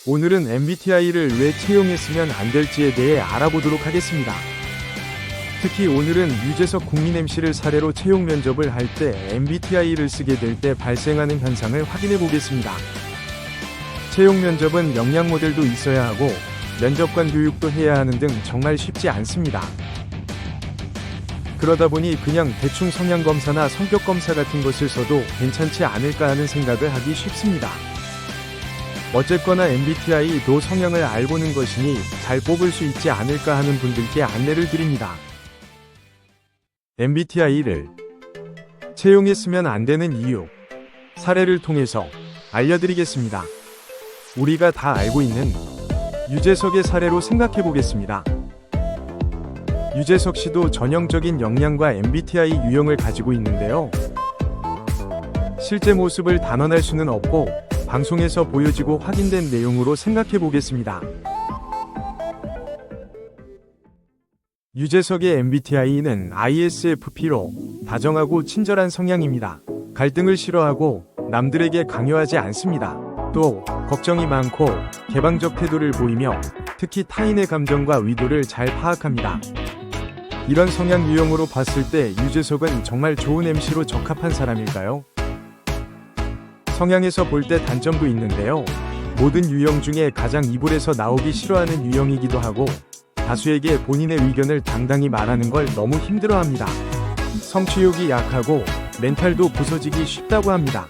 오늘은 MBTI를 왜 채용했으면 안 될지에 대해 알아보도록 하겠습니다. 특히 오늘은 유재석 국민 MC를 사례로 채용 면접을 할 때 MBTI를 쓰게 될 때 발생하는 현상을 확인해 보겠습니다. 채용 면접은 역량 모델도 있어야 하고 면접관 교육도 해야 하는 등 정말 쉽지 않습니다. 그러다 보니 그냥 대충 성향 검사나 성격 검사 같은 것을 써도 괜찮지 않을까 하는 생각을 하기 쉽습니다. 어쨌거나 MBTI도 성향을 알고는 것이니 잘 뽑을 수 있지 않을까 하는 분들께 안내를 드립니다. MBTI를 채용했으면 안 되는 이유, 사례를 통해서 알려드리겠습니다. 우리가 다 알고 있는 유재석의 사례로 생각해 보겠습니다. 유재석 씨도 전형적인 역량과 MBTI 유형을 가지고 있는데요. 실제 모습을 단언할 수는 없고 방송에서 보여지고 확인된 내용으로 생각해 보겠습니다. 유재석의 MBTI는 ISFP로 다정하고 친절한 성향입니다. 갈등을 싫어하고 남들에게 강요하지 않습니다. 또 걱정이 많고 개방적 태도를 보이며 특히 타인의 감정과 의도를 잘 파악합니다. 이런 성향 유형으로 봤을 때 유재석은 정말 좋은 MC로 적합한 사람일까요? 성향에서 볼 때 단점도 있는데요. 모든 유형 중에 가장 이불에서 나오기 싫어하는 유형이기도 하고 다수에게 본인의 의견을 당당히 말하는 걸 너무 힘들어합니다. 성취욕이 약하고 멘탈도 부서지기 쉽다고 합니다.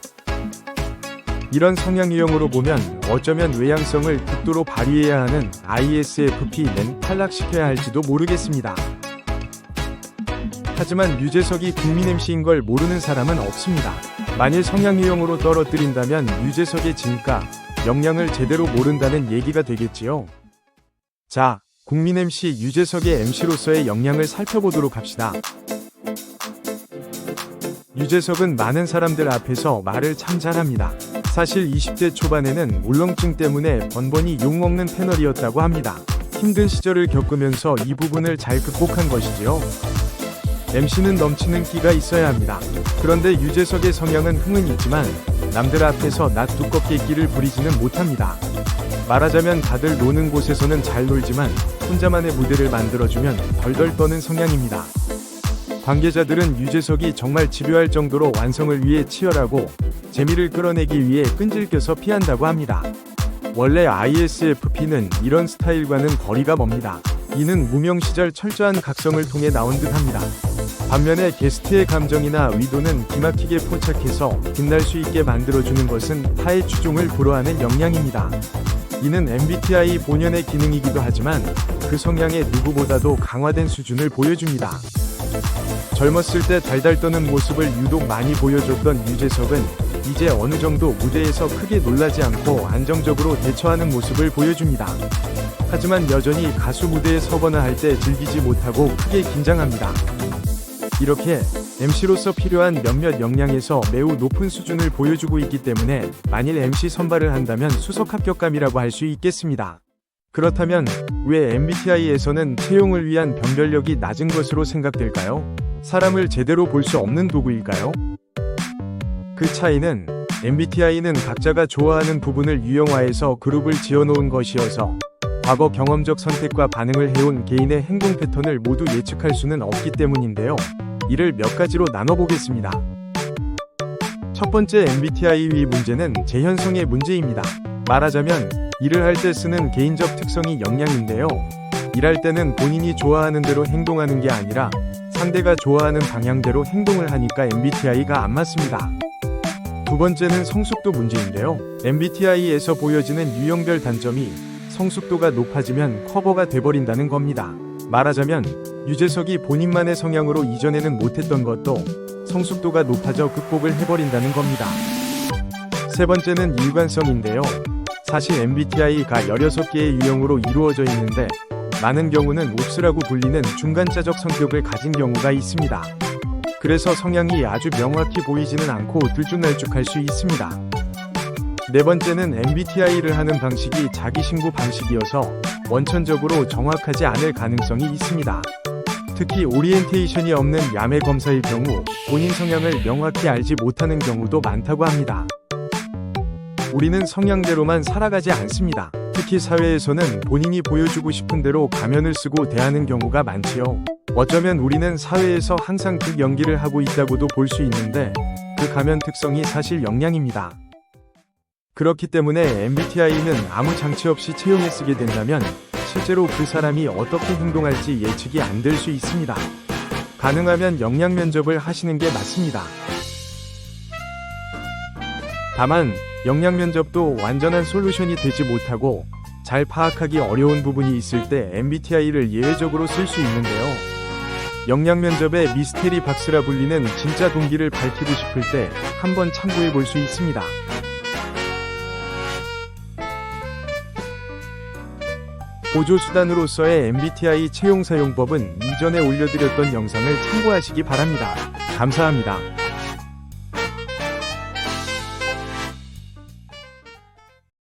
이런 성향 유형으로 보면 어쩌면 외향성을 극도로 발휘해야 하는 ISFP는 탈락시켜야 할지도 모르겠습니다. 하지만 유재석이 국민 MC인 걸 모르는 사람은 없습니다. 만일 성향 유형으로 떨어뜨린다면 유재석의 진가, 역량을 제대로 모른다는 얘기가 되겠지요. 자, 국민 MC 유재석의 MC로서의 역량을 살펴보도록 합시다. 유재석은 많은 사람들 앞에서 말을 참 잘합니다. 사실 20대 초반에는 울렁증 때문에 번번이 욕먹는 패널이었다고 합니다. 힘든 시절을 겪으면서 이 부분을 잘 극복한 것이지요. MC는 넘치는 끼가 있어야 합니다. 그런데 유재석의 성향은 흥은 있지만 남들 앞에서 낯 두껍게 끼를 부리지는 못합니다. 말하자면 다들 노는 곳에서는 잘 놀지만 혼자만의 무대를 만들어주면 덜덜 떠는 성향입니다. 관계자들은 유재석이 정말 집요할 정도로 완성을 위해 치열하고 재미를 끌어내기 위해 끈질겨서 피한다고 합니다. 원래 ISFP는 이런 스타일과는 거리가 멉니다. 이는 무명 시절 철저한 각성을 통해 나온 듯합니다. 반면에 게스트의 감정이나 의도는 기막히게 포착해서 빛날 수 있게 만들어주는 것은 타의 추종을 불허하는 역량입니다. 이는 MBTI 본연의 기능이기도 하지만 그 성향의 누구보다도 강화된 수준을 보여줍니다. 젊었을 때 달달 떠는 모습을 유독 많이 보여줬던 유재석은 이제 어느 정도 무대에서 크게 놀라지 않고 안정적으로 대처하는 모습을 보여줍니다. 하지만 여전히 가수 무대에 서거나 할 때 즐기지 못하고 크게 긴장합니다. 이렇게 MC로서 필요한 몇몇 역량에서 매우 높은 수준을 보여주고 있기 때문에 만일 MC 선발을 한다면 수석 합격감이라고 할 수 있겠습니다. 그렇다면 왜 MBTI에서는 채용을 위한 변별력이 낮은 것으로 생각될까요? 사람을 제대로 볼 수 없는 도구일까요? 그 차이는 MBTI는 각자가 좋아하는 부분을 유형화해서 그룹을 지어놓은 것이어서 과거 경험적 선택과 반응을 해온 개인의 행동 패턴을 모두 예측할 수는 없기 때문인데요. 이를 몇 가지로 나눠보겠습니다. 첫 번째 MBTI의 문제는 재현성의 문제입니다. 말하자면 일을 할 때 쓰는 개인적 특성이 역량인데요. 일할 때는 본인이 좋아하는 대로 행동하는 게 아니라 상대가 좋아하는 방향대로 행동을 하니까 MBTI가 안 맞습니다. 두 번째는 성숙도 문제인데요. MBTI에서 보여지는 유형별 단점이 성숙도가 높아지면 커버가 돼버린다는 겁니다. 말하자면 유재석이 본인만의 성향으로 이전에는 못했던 것도 성숙도가 높아져 극복을 해버린다는 겁니다. 세 번째는 일관성인데요. 사실 MBTI가 16개의 유형으로 이루어져 있는데 많은 경우는 옵스라고 불리는 중간자적 성격을 가진 경우가 있습니다. 그래서 성향이 아주 명확히 보이지는 않고 들쭉날쭉할 수 있습니다. 네 번째는 MBTI를 하는 방식이 자기신고 방식이어서 원천적으로 정확하지 않을 가능성이 있습니다. 특히 오리엔테이션이 없는 야매 검사의 경우 본인 성향을 명확히 알지 못하는 경우도 많다고 합니다. 우리는 성향대로만 살아가지 않습니다. 특히 사회에서는 본인이 보여주고 싶은 대로 가면을 쓰고 대하는 경우가 많지요. 어쩌면 우리는 사회에서 항상 극연기를 하고 있다고도 볼 수 있는데 그 가면 특성이 사실 역량입니다. 그렇기 때문에 MBTI는 아무 장치 없이 채용해 쓰게 된다면 실제로 그 사람이 어떻게 행동할지 예측이 안 될 수 있습니다. 가능하면 역량 면접을 하시는 게 맞습니다. 다만 역량 면접도 완전한 솔루션이 되지 못하고 잘 파악하기 어려운 부분이 있을 때 MBTI를 예외적으로 쓸 수 있는데요. 역량 면접의 미스테리 박스라 불리는 진짜 동기를 밝히고 싶을 때 한번 참고해 볼 수 있습니다. 보조수단으로서의 MBTI 채용 사용법은 이전에 올려드렸던 영상을 참고하시기 바랍니다. 감사합니다.